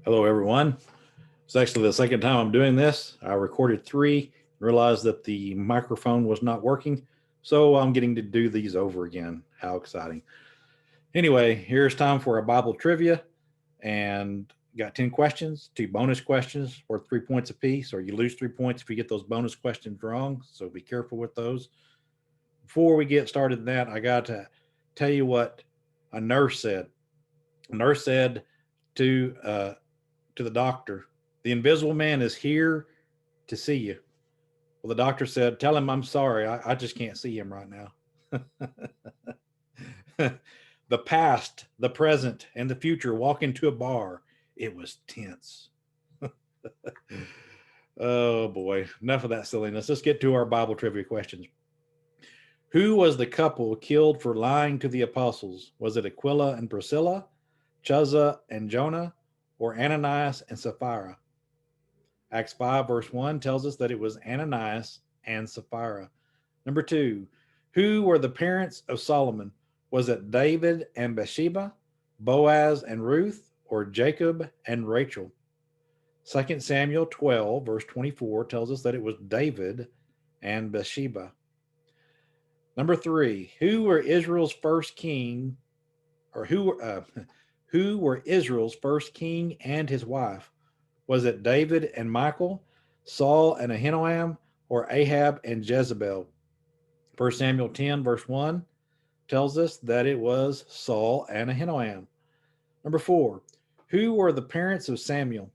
Hello, everyone. It's actually the second time I'm doing this. I recorded 3, realized that the microphone was not working, so I'm getting to do these over again. How exciting. Anyway, here's time for a Bible trivia, and got 10 questions, 2 bonus questions worth 3 points apiece, or you lose 3 points if you get those bonus questions wrong, so be careful with those. Before we get started in that, I got to tell you what a nurse said. A nurse said to the doctor, "The invisible man is here to see you." Well, the doctor said, "Tell him I'm sorry. I just can't see him right now." The past, the present, and the future walk into a bar. It was tense. Oh boy, enough of that silliness. Let's get to our Bible trivia questions. Who was the couple killed for lying to the apostles? Was it Aquila and Priscilla, Chuza and Jonah, or Ananias and Sapphira? Acts 5, verse 1 tells us that it was Ananias and Sapphira. Number 2, who were the parents of Solomon? Was it David and Bathsheba, Boaz and Ruth, or Jacob and Rachel? 2 Samuel 12, verse 24 tells us that it was David and Bathsheba. Number 3, who were Israel's first king, or who were Israel's first king and his wife? Was it David and Michal, Saul and Ahinoam, or Ahab and Jezebel? 1 Samuel 10, verse 1 tells us that it was Saul and Ahinoam. Number 4, who were the parents of Samuel?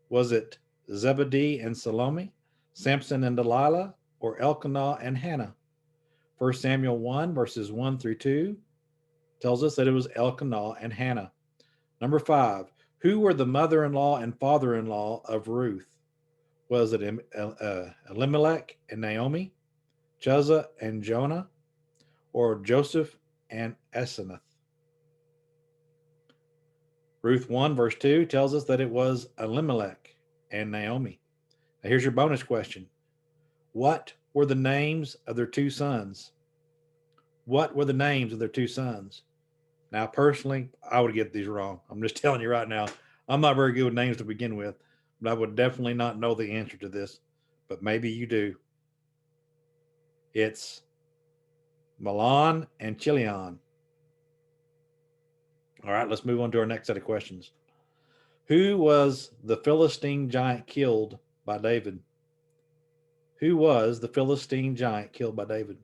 Was it Zebedee and Salome, Samson and Delilah, or Elkanah and Hannah? 1 Samuel 1, verses 1 through 2 tells us that it was Elkanah and Hannah. Number 5, who were the mother-in-law and father-in-law of Ruth? Was it Elimelech and Naomi, Chuza and Jonah, or Joseph and Asenath? Ruth 1, verse 2 tells us that it was Elimelech and Naomi. Now here's your bonus question. What were the names of their 2 sons? What were the names of their 2 sons? Now, personally, I would get these wrong. I'm just telling you right now. I'm not very good with names to begin with, but I would definitely not know the answer to this. But maybe you do. It's Milan and Chilion. All right, let's move on to our next set of questions. Who was the Philistine giant killed by David? Who was the Philistine giant killed by David?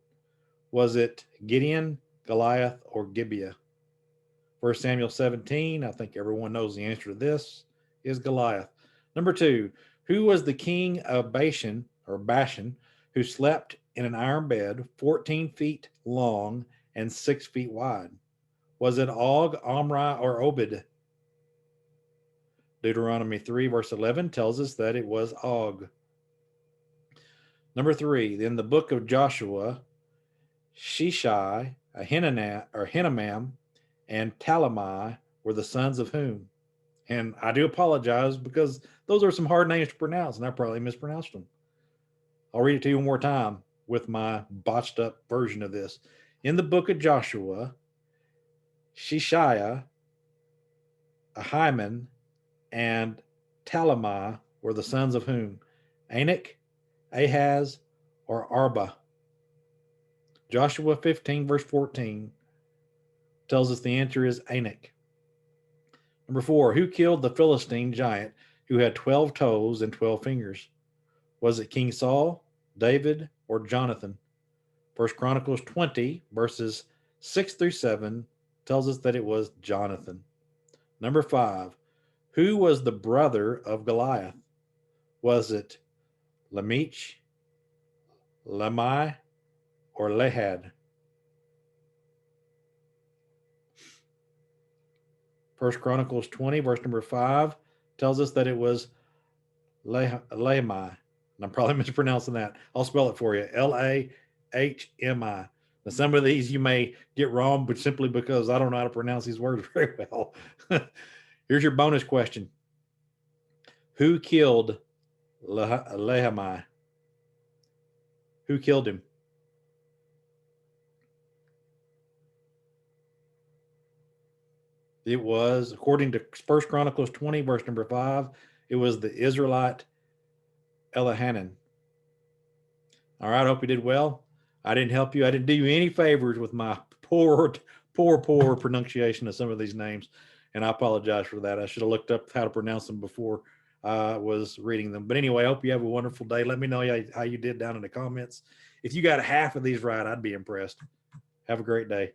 Was it Gideon, Goliath, or Gibeah? 1 Samuel 17, I think everyone knows the answer to this, is Goliath. Number 2, who was the king of Bashan, who slept in an iron bed 14 feet long and 6 feet wide? Was it Og, Omri, or Obed? Deuteronomy 3, verse 11 tells us that it was Og. Number 3, in the book of Joshua, Shishai, Ahinamam, and Talamai were the sons of whom? And I do apologize because those are some hard names to pronounce, and I probably mispronounced them. I'll read it to you one more time with my botched up version of this. In the book of Joshua, Shishai, Ahiman, and Talamai were the sons of whom? Anak, Ahaz, or Arba? Joshua 15, verse 14 tells us the answer is Anak. Number 4, who killed the Philistine giant who had 12 toes and 12 fingers? Was it King Saul, David, or Jonathan? 1 Chronicles 20, verses 6 through 7 tells us that it was Jonathan. Number 5, who was the brother of Goliath? Was it Lamech, Lamai, or Lahad? 1 Chronicles 20, verse number 5 tells us that it was Lahmi. And I'm probably mispronouncing that. I'll spell it for you. Lahmi. Now, some of these you may get wrong, but simply because I don't know how to pronounce these words very well. Here's your bonus question. Who killed Lahmi? Who killed him? It was, according to First Chronicles 20, verse number 5, it was the Israelite Elihanan. All right, I hope you did well. I didn't help you. I didn't do you any favors with my poor pronunciation of some of these names, and I apologize for that. I should have looked up how to pronounce them before I was reading them. But anyway, I hope you have a wonderful day. Let me know how you did down in the comments. If you got half of these right, I'd be impressed. Have a great day.